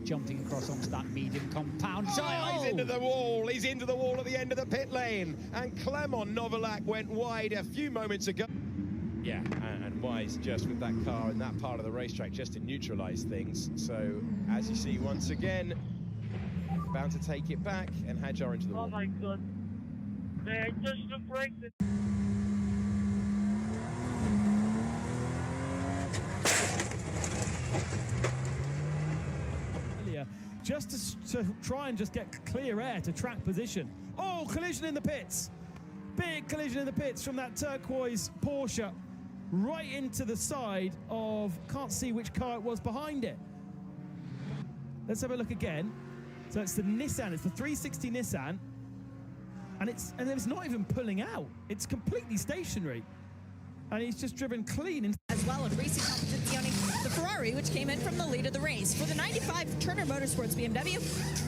jumping across onto that medium compound. Oh, he's into the wall. He's into the wall at the end of the pit lane. And Clement Novalak went wide a few moments ago. Yeah, and Wise just with that car in that part of the racetrack just to neutralise things. So, as you see, once again, bound to take it back and Hadjar into the wall. Oh my god. Man, just to break it. Just to try and just get clear air to track position. Oh, collision in the pits. Big collision in the pits from that turquoise Porsche right into the side of, can't see which car it was behind it. Let's have a look again. So it's the Nissan, it's the 360 Nissan, and it's not even pulling out. It's completely stationary. And he's just driven clean. As well in racing competizione, the Ferrari, which came in from the lead of the race. For the 95 Turner Motorsports BMW,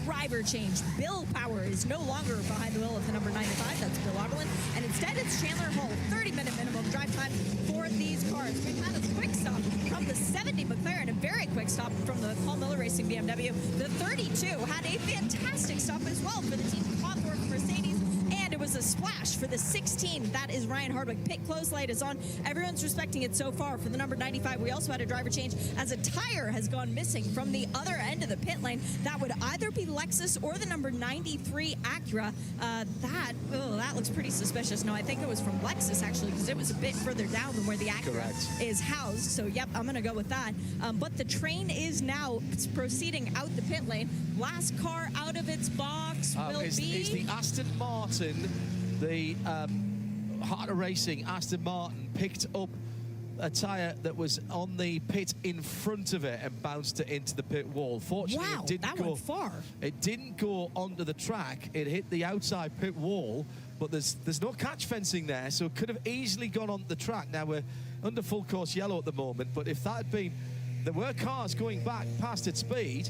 driver change. Bill Power is no longer behind the wheel of the number 95, that's Bill Oberlin, and instead it's Chandler Hull. 30-minute minimum drive time for these cars. We've had a quick stop from the 70 McLaren, a very quick stop from the Paul Miller Racing BMW. The 32 had a fantastic stop as well for the team Hawthorne Mercedes. And it was a splash for the 16. That is Ryan Hardwick. Pit close light is on. Everyone's respecting it so far. For the number 95, we also had a driver change as a tire has gone missing from the other end of the pit lane. That would either be Lexus or the number 93 Acura. That looks pretty suspicious. No, I think it was from Lexus, actually, because it was a bit further down than where the Acura is housed. So, yep, I'm going to go with that. But the train is now proceeding out the pit lane. Last car out of its box will be... It's the Aston Martin. The Heart of Racing Aston Martin picked up a tyre that was on the pit in front of it and bounced it into the pit wall. Fortunately, wow, it didn't go went far. It didn't go onto the track. It hit the outside pit wall, but there's no catch fencing there, so it could have easily gone onto the track. Now we're under full course yellow at the moment, but if that had been, there were cars going back past its speed,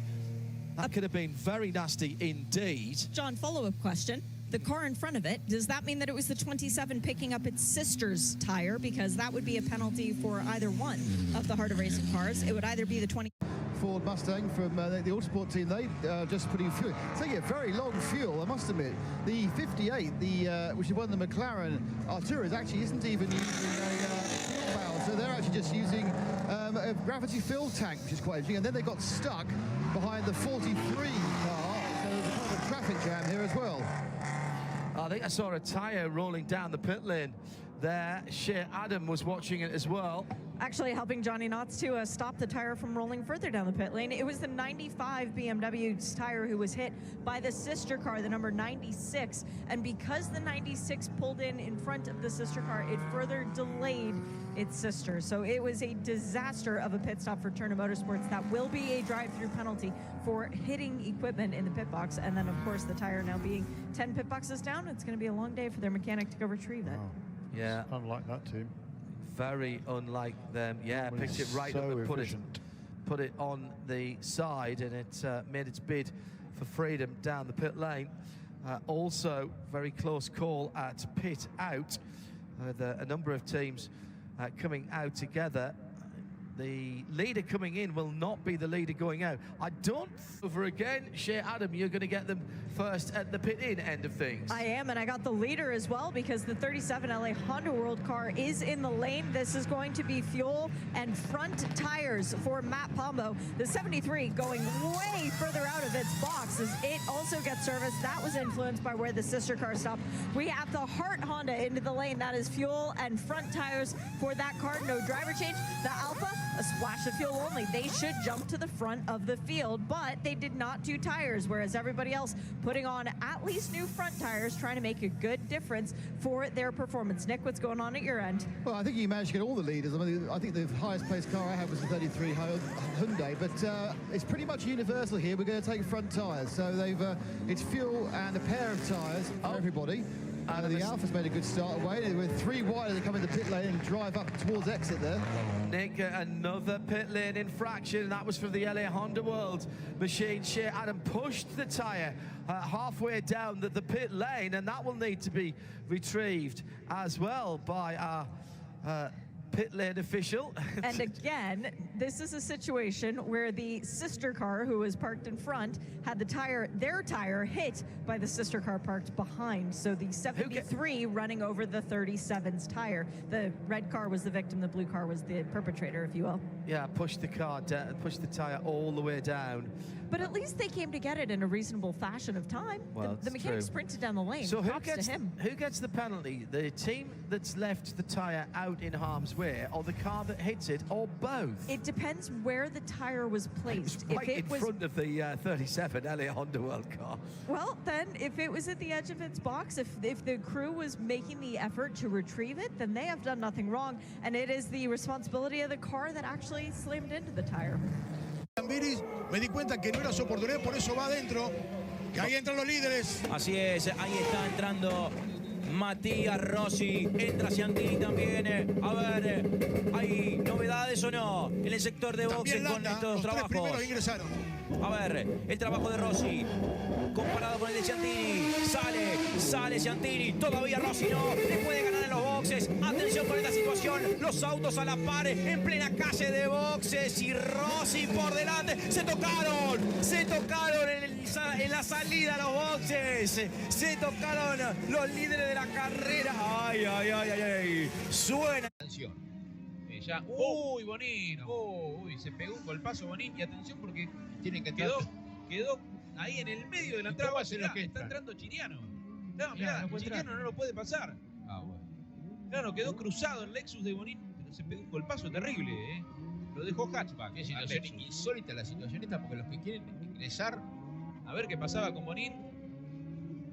that could have been very nasty indeed. John, follow-up question. The car in front of it, does that mean that it was the 27 picking up its sister's tire? Because that would be a penalty for either one of the Heart of Racing cars. It would either be the 20... Ford Mustang from the Autosport team, they just putting fuel. Taking a very long fuel, I must admit. The 58, which is one of the McLaren Arturas, actually isn't even using a fuel valve. So they're actually just using a gravity fill tank, which is quite interesting. And then they got stuck behind the 43 car. So there's a kind of a traffic jam here as well. I think I saw a tyre rolling down the pit lane there. Shea Adam was watching it as well. Actually helping Johnny Knotts to stop the tire from rolling further down the pit lane. It was the 95 BMW's tire who was hit by the sister car, the number 96. And because the 96 pulled in front of the sister car, it further delayed its sister. So it was a disaster of a pit stop for Turner Motorsports. That will be a drive-through penalty for hitting equipment in the pit box. And then, of course, the tire now being 10 pit boxes down, it's going to be a long day for their mechanic to go retrieve that. Wow. Yeah. Unlike that team. Very unlike them. Yeah, picked it right up and put it on the side, and it made its bid for freedom down the pit lane. Also, very close call at pit out. A number of teams coming out together. The leader coming in will not be the leader going out. I don't over again. Shea Adam, you're going to get them first at the pit-in end of things. I am, and I got the leader as well because the 37 LA Honda World car is in the lane. This is going to be fuel and front tires for Matt Pombo. The 73 going way further out of its box as it also gets serviced. That was influenced by where the sister car stopped. We have the Hart Honda into the lane. That is fuel and front tires for that car. No driver change. The Alpha, a splash of fuel only. They should jump to the front of the field, but they did not do tires, whereas everybody else putting on at least new front tires, trying to make a good difference for their performance. Nick, what's going on at your end? Well, I think you managed to get all the leaders. I mean, I think the highest placed car I had was the 33 Hyundai, but it's pretty much universal here. We're going to take front tires, so they've it's fuel and a pair of tires for everybody. The Alpha's made a good start away. With 3 wide, they come in the pit lane and drive up towards exit there. Nick, another pit lane infraction. That was from the LA Honda World machine. Shea Adam pushed the tyre halfway down the pit lane, and that will need to be retrieved as well by our pit lane official. And again, this is a situation where the sister car who was parked in front had their tire hit by the sister car parked behind. So the 73 running over the 37's tire. The red car was the victim, the blue car was the perpetrator, if you will. Yeah, pushed the car down, pushed the tire all the way down. But at least they came to get it in a reasonable fashion of time. Well, the mechanic sprinted down the lane. So who gets the penalty? The team that's left the tire out in harm's way, or the car that hits it, or both? It depends where the tire was placed. Right in front of the 37 LA Honda World car. Well, then, if it was at the edge of its box, if the crew was making the effort to retrieve it, then they have done nothing wrong, and it is the responsibility of the car that actually slammed into the tire. Me di cuenta que no era su oportunidad, por eso va adentro. Que ahí entran los líderes. Así es, ahí está entrando Matías Rossi, entra Ciantini también. A ver, ¿hay novedades o no en el sector de boxes con estos trabajos? Los 3 primeros ingresaron. A ver, el trabajo de Rossi comparado con el de Ciantini. Sale Ciantini, todavía Rossi no, le puede ganar en los boxes. Atención con esta situación, los autos a la par en plena calle de boxes y Rossi por delante. Se tocaron en la salida a los boxes. Se tocaron los líderes de la carrera. Ay. Suena. Atención. Ya, uy, Bonín. Uy, se pegó un golpazo Bonín. Y atención porque tienen que quedó ahí en el medio de la entrada. Está entrando Chiriano. No, mirá, Chiriano no lo puede pasar. Ah, bueno. Claro, quedó cruzado el Lexus de Bonín, pero se pegó un golpazo terrible, ¿eh? Lo dejó hatchback. Qué situación insólita la situación esta, porque los que quieren ingresar a ver qué pasaba con Bonín.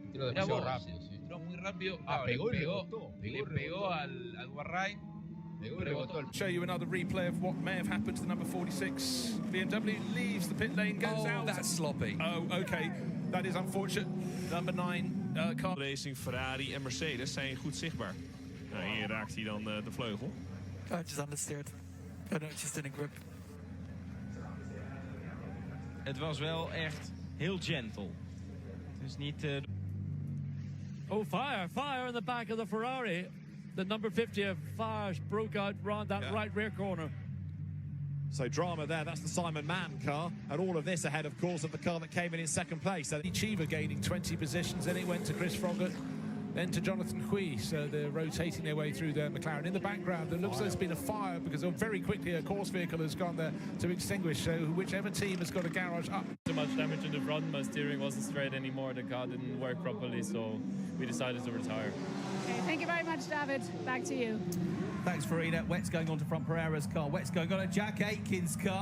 Entró demasiado rápido. Sí. Entró muy rápido. Pegó le pegó al Guarray. Show you another replay of what may have happened to the number 46 BMW. Leaves the pit lane, goes out. That's sloppy. Oh, okay. That is unfortunate. Number 9 car. Racing, Ferrari en Mercedes zijn goed zichtbaar. Nou, hier raakt hij dan de vleugel. I just understeered. I know, just in a grip. Het was wel echt heel gentle. Dus niet... Oh, fire in the back of the Ferrari. The number 50 of fires broke out round that right rear corner. So drama there, that's the Simon Mann car, and all of this ahead, of course, of the car that came in second place. So Chiva gaining 20 positions, then it went to Chris Froggatt, then to Jonathan Hui. So they're rotating their way through the McLaren. In the background, it looks like there's been a fire because very quickly a course vehicle has gone there to extinguish. So whichever team has got a garage up. Too much damage in the front, my steering wasn't straight anymore, the car didn't work properly, so we decided to retire. Okay, thank you very much, David. Back to you. Thanks, Farina. Wett's going on to front Pereira's car. Wett's going on to Jack Aitken's car.